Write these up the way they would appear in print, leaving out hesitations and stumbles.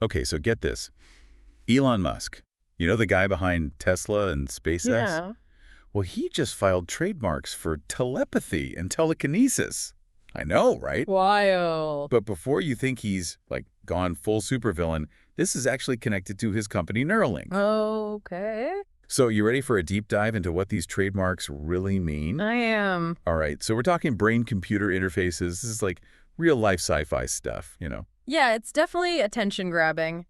Okay, so get this. Elon Musk, you know the guy behind Tesla and SpaceX? Yeah. Well, he just filed trademarks for telepathy and telekinesis. I know, right? Wild. But before you think he's, like, gone full supervillain, this is actually connected to his company Neuralink. Okay. So you ready for a deep dive into what these trademarks really mean? I am. All right, so we're talking brain-computer interfaces. This is like real-life sci-fi stuff. Yeah, it's definitely attention grabbing.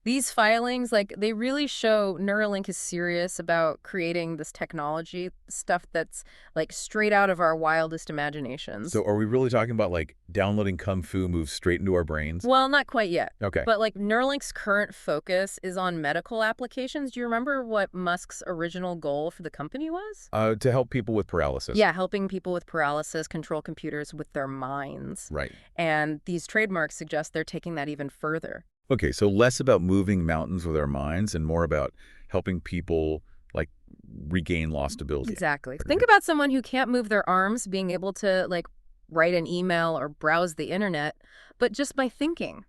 These filings, like, they really show Neuralink is serious about creating this technology, stuff that's, like, straight out of our wildest imaginations. So are we really talking about, like, downloading kung fu moves straight into our brains? Well, not quite yet. Okay. But, like, Neuralink's current focus is on medical applications. Do you remember what Musk's original goal for the company was? To help people with paralysis. Yeah, helping people with paralysis control computers with their minds. Right. And these trademarks suggest they're taking that even further. Okay, so less about moving mountains with our minds and more about helping people, like, regain lost ability. Exactly. Pretty Think good. about someone who can't move their arms being able to, like, write an email or browse the internet, but just by thinking.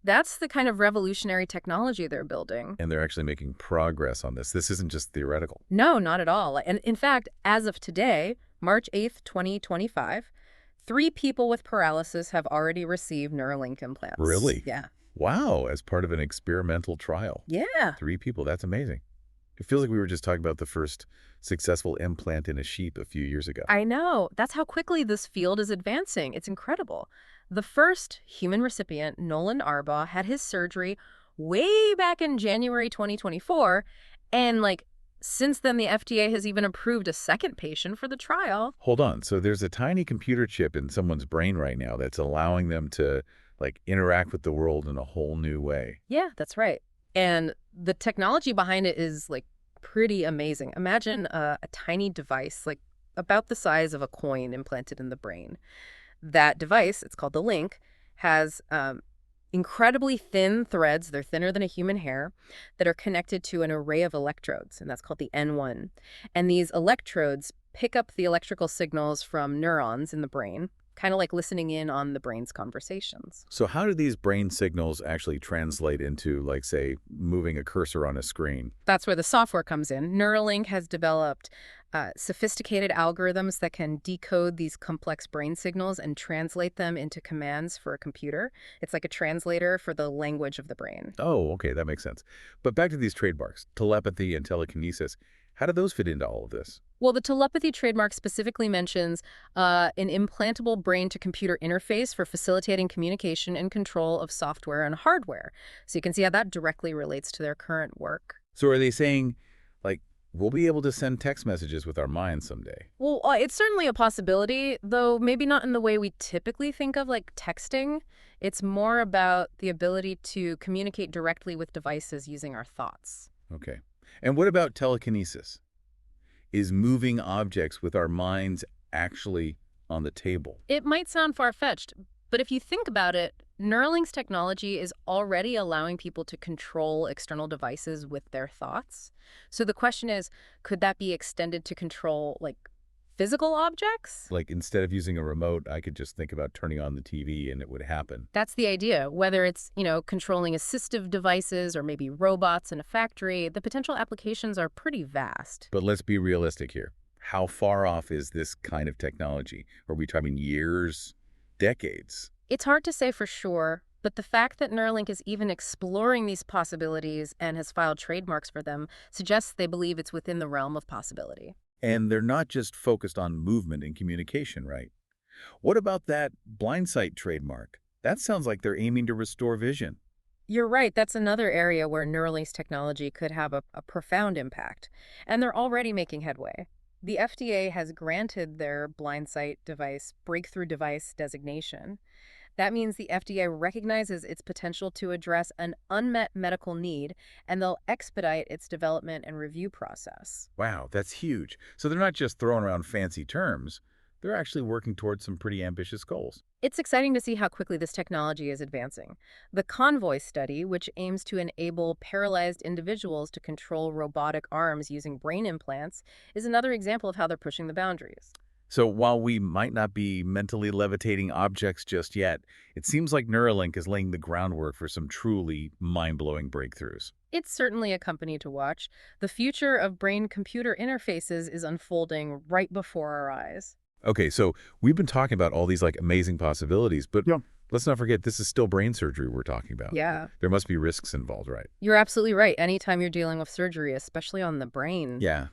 That's the kind of revolutionary technology they're building. And they're actually making progress on this. This isn't just theoretical. No, not at all. And in fact, as of today, March 8th, 2025, 3 people with paralysis have already received Neuralink implants. Really? Yeah. Wow, as part of an experimental trial. Yeah. 3 people, that's amazing. It feels like we were just talking about the first successful implant in a sheep a few years ago. I know. That's how quickly this field is advancing. It's incredible. The first human recipient, Nolan Arbaugh, had his surgery way back in January 2024. And, like, since then, the FDA has even approved a second patient for the trial. Hold on, so there's a tiny computer chip in someone's brain right now that's allowing them to, like, interact with the world in a whole new way. Yeah, that's right. And the technology behind it is, like, pretty amazing. Imagine a tiny device, like, about the size of a coin implanted in the brain. That device, it's called the link, has incredibly thin threads, they're thinner than a human hair, that are connected to an array of electrodes, and that's called the N1. And these electrodes pick up the electrical signals from neurons in the brain, kind of like listening in on the brain's conversations. So how do these brain signals actually translate into, like, say, moving a cursor on a screen? That's where the software comes in. Neuralink has developed sophisticated algorithms that can decode these complex brain signals and translate them into commands for a computer. It's like a translator for the language of the brain. Oh, okay, that makes sense. But back to these trademarks, telepathy and telekinesis. How do those fit into all of this? Well, the telepathy trademark specifically mentions an implantable brain-to-computer interface for facilitating communication and control of software and hardware. So you can see how that directly relates to their current work. So are they saying, like, we'll be able to send text messages with our minds someday? Well, it's certainly a possibility, though maybe not in the way we typically think of, like texting. It's more about the ability to communicate directly with devices using our thoughts. Okay. And what about telekinesis? Is moving objects with our minds actually on the table? It might sound far-fetched, but if you think about it, Neuralink's technology is already allowing people to control external devices with their thoughts. So the question is, could that be extended to control, like, physical objects? Like, instead of using a remote, I could just think about turning on the TV and it would happen. That's the idea. Whether it's, controlling assistive devices or maybe robots in a factory, the potential applications are pretty vast. But let's be realistic here. How far off is this kind of technology? Are we talking years, decades? It's hard to say for sure, but the fact that Neuralink is even exploring these possibilities and has filed trademarks for them suggests they believe it's within the realm of possibility. And they're not just focused on movement and communication, right? What about that blind sight trademark? That sounds like they're aiming to restore vision. You're right, that's another area where Neuralink's technology could have a profound impact, and they're already making headway. The FDA has granted their blind sight device breakthrough device designation. That means the FDA recognizes its potential to address an unmet medical need, and they'll expedite its development and review process. Wow, that's huge. So they're not just throwing around fancy terms. They're actually working towards some pretty ambitious goals. It's exciting to see how quickly this technology is advancing. The Convoy study, which aims to enable paralyzed individuals to control robotic arms using brain implants, is another example of how they're pushing the boundaries. So while we might not be mentally levitating objects just yet, it seems like Neuralink is laying the groundwork for some truly mind-blowing breakthroughs. It's certainly a company to watch. The future of brain-computer interfaces is unfolding right before our eyes. Okay, so we've been talking about all these like amazing possibilities, but Yeah. let's not forget this is still brain surgery we're talking about. Yeah, There must be risks involved, right? you're absolutely right. Anytime you're dealing with surgery, especially on the brain, Yeah,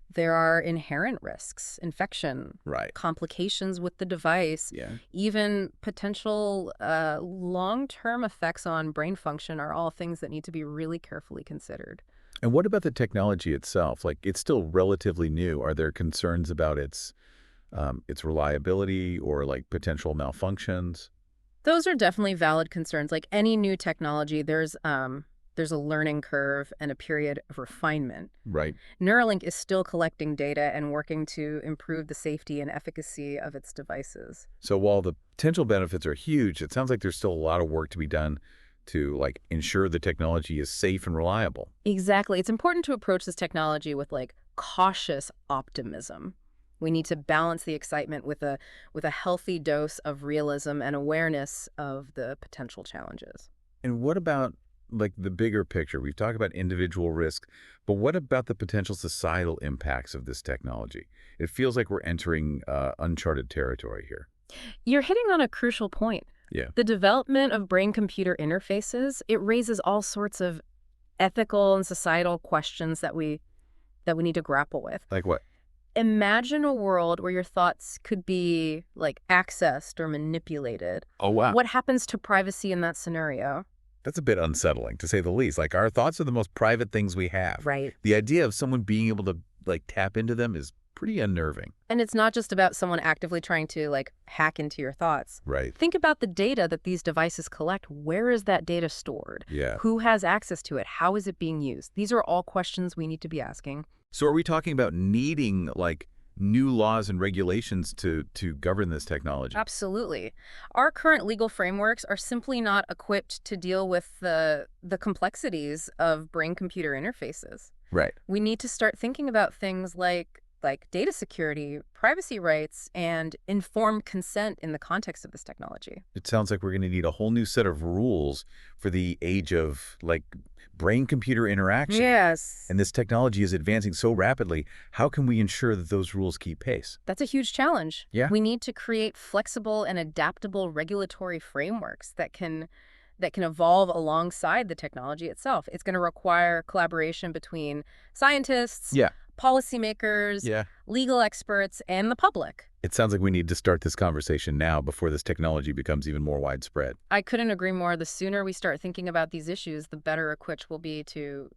there are inherent risks, infection, right. complications with the device, Yeah. even potential long-term effects on brain function are all things that need to be really carefully considered. And what about the technology itself? Like, it's still relatively new. Are there concerns about its reliability or like potential malfunctions? Those are definitely valid concerns. Like any new technology, there's a learning curve and a period of refinement. Right. Neuralink is still collecting data and working to improve the safety and efficacy of its devices. So while the potential benefits are huge, it sounds like there's still a lot of work to be done to like ensure the technology is safe and reliable. Exactly. It's important to approach this technology with like cautious optimism. We need to balance the excitement with a healthy dose of realism and awareness of the potential challenges. And what about like the bigger picture? We've talked about individual risk, but what about the potential societal impacts of this technology? It feels like we're entering uncharted territory here. You're hitting on a crucial point. Yeah. The development of brain-computer interfaces, it raises all sorts of ethical and societal questions that we need to grapple with. Like what? Imagine a world where your thoughts could be like accessed or manipulated. Oh, wow. What happens to privacy in that scenario? That's a bit unsettling, to say the least. Like, our thoughts are the most private things we have. Right. The idea of someone being able to, like, tap into them is pretty unnerving. And it's not just about someone actively trying to like hack into your thoughts. Right. Think about the data that these devices collect. Where is that data stored? Yeah. Who has access to it? How is it being used? These are all questions we need to be asking. So are we talking about needing, like, new laws and regulations to govern this technology? Absolutely. Our current legal frameworks are simply not equipped to deal with the complexities of brain-computer interfaces. Right. We need to start thinking about things like data security, privacy rights, and informed consent in the context of this technology. It sounds like we're going to need a whole new set of rules for the age of, like, brain-computer interaction. Yes. And this technology is advancing so rapidly. How can we ensure that those rules keep pace? That's a huge challenge. Yeah. We need to create flexible and adaptable regulatory frameworks that can evolve alongside the technology itself. It's going to require collaboration between scientists, Yeah. policymakers, Yeah. legal experts, and the public. It sounds like we need to start this conversation now before this technology becomes even more widespread. I couldn't agree more. The sooner we start thinking about these issues, the better equipped we'll be to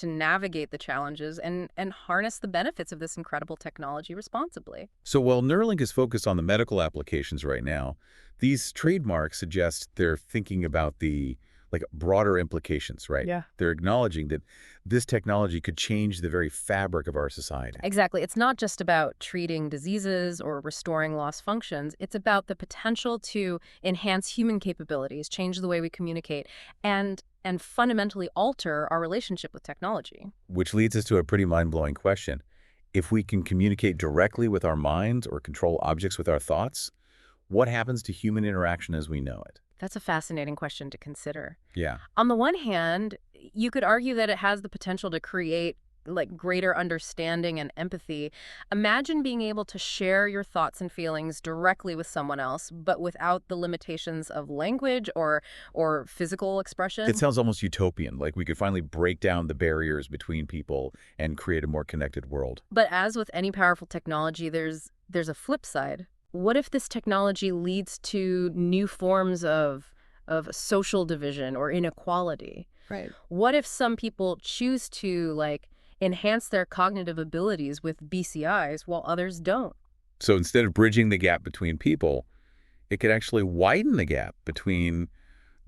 navigate the challenges and harness the benefits of this incredible technology responsibly. So while Neuralink is focused on the medical applications right now, these trademarks suggest they're thinking about the like broader implications, right? Yeah. They're acknowledging that this technology could change the very fabric of our society. Exactly. It's not just about treating diseases or restoring lost functions. It's about the potential to enhance human capabilities, change the way we communicate, and fundamentally alter our relationship with technology. Which leads us to a pretty mind-blowing question. If we can communicate directly with our minds or control objects with our thoughts, what happens to human interaction as we know it? That's a fascinating question to consider. Yeah. On the one hand, you could argue that it has the potential to create like greater understanding and empathy. Imagine being able to share your thoughts and feelings directly with someone else, but without the limitations of language or physical expression. It sounds almost utopian, like we could finally break down the barriers between people and create a more connected world. But as with any powerful technology, there's a flip side. What if this technology leads to new forms of social division or inequality? Right. What if some people choose to like enhance their cognitive abilities with BCIs while others don't? So instead of bridging the gap between people, it could actually widen the gap between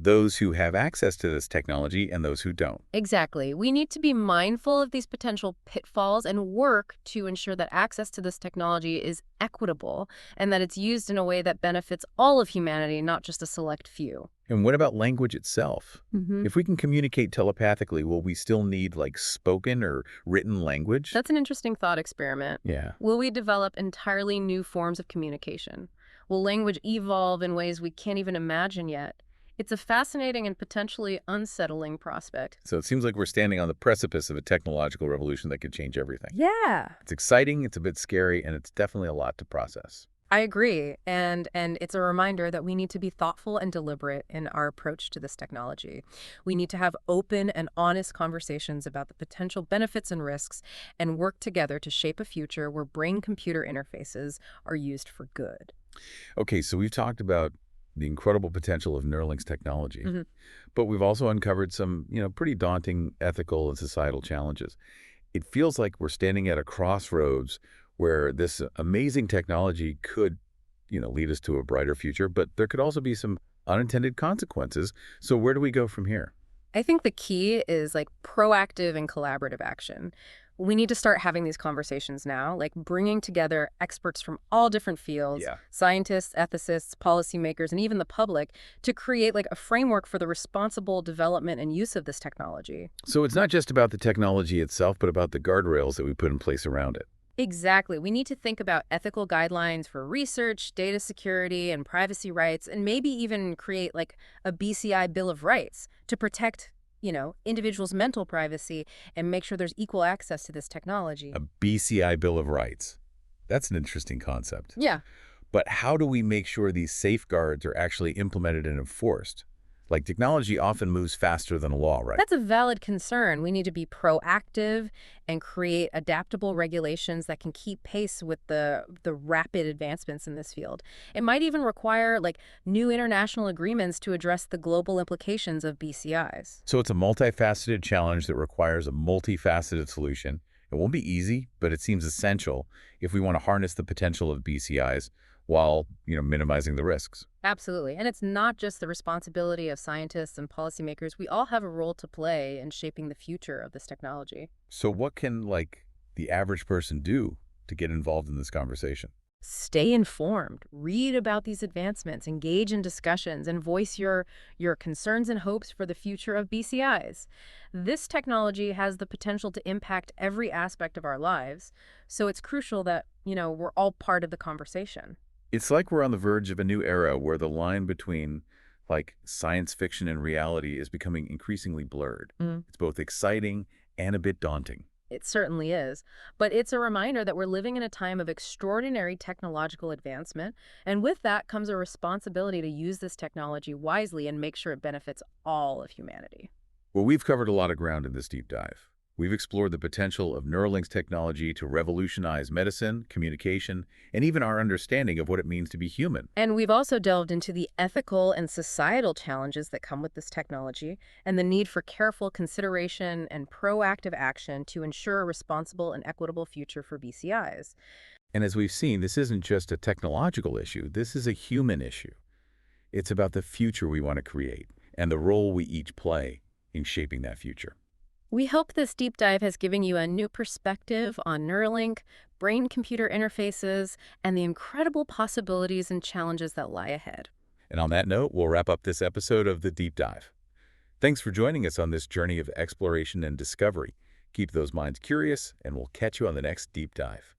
those who have access to this technology and those who don't. Exactly. We need to be mindful of these potential pitfalls and work to ensure that access to this technology is equitable and that it's used in a way that benefits all of humanity, not just a select few. And what about language itself? Hmm. If we can communicate telepathically, will we still need like spoken or written language? That's an interesting thought experiment. Yeah. Will we develop entirely new forms of communication? Will language evolve in ways we can't even imagine yet? It's a fascinating and potentially unsettling prospect. So it seems like we're standing on the precipice of a technological revolution that could change everything. Yeah. It's exciting, it's a bit scary, and it's definitely a lot to process. I agree. And it's a reminder that we need to be thoughtful and deliberate in our approach to this technology. We need to have open and honest conversations about the potential benefits and risks and work together to shape a future where brain-computer interfaces are used for good. Okay, so we've talked about the incredible potential of Neuralink's technology, Mhm. but we've also uncovered some, pretty daunting ethical and societal challenges. It feels like we're standing at a crossroads where this amazing technology could, lead us to a brighter future, but there could also be some unintended consequences. So where do we go from here? I think the key is like proactive and collaborative action. We need to start having these conversations now, like bringing together experts from all different fields, Yeah. scientists, ethicists, policymakers, and even the public to create like a framework for the responsible development and use of this technology. So it's not just about the technology itself, but about the guardrails that we put in place around it. Exactly. We need to think about ethical guidelines for research, data security, and privacy rights, and maybe even create like a BCI Bill of Rights to protect, individuals' mental privacy and make sure there's equal access to this technology. A BCI Bill of Rights. That's an interesting concept. Yeah. But how do we make sure these safeguards are actually implemented and enforced? Like technology often moves faster than a law, right? That's a valid concern. We need to be proactive and create adaptable regulations that can keep pace with the rapid advancements in this field. It might even require like new international agreements to address the global implications of BCIs. So it's a multifaceted challenge that requires a multifaceted solution. It won't be easy, but it seems essential if we want to harness the potential of BCIs while, minimizing the risks. Absolutely. And it's not just the responsibility of scientists and policymakers. We all have a role to play in shaping the future of this technology. So what can, the average person do to get involved in this conversation? Stay informed, read about these advancements, engage in discussions, and voice your concerns and hopes for the future of BCIs. This technology has the potential to impact every aspect of our lives, so it's crucial that, we're all part of the conversation. It's like we're on the verge of a new era where the line between, science fiction and reality is becoming increasingly blurred. Mm. It's both exciting and a bit daunting. It certainly is. But it's a reminder that we're living in a time of extraordinary technological advancement, and with that comes a responsibility to use this technology wisely and make sure it benefits all of humanity. Well, we've covered a lot of ground in this deep dive. We've explored the potential of Neuralink's technology to revolutionize medicine, communication, and even our understanding of what it means to be human. And we've also delved into the ethical and societal challenges that come with this technology and the need for careful consideration and proactive action to ensure a responsible and equitable future for BCIs. And as we've seen, this isn't just a technological issue, this is a human issue. It's about the future we want to create and the role we each play in shaping that future. We hope this deep dive has given you a new perspective on Neuralink, brain-computer interfaces, and the incredible possibilities and challenges that lie ahead. And on that note, we'll wrap up this episode of The Deep Dive. Thanks for joining us on this journey of exploration and discovery. Keep those minds curious, and we'll catch you on the next Deep Dive.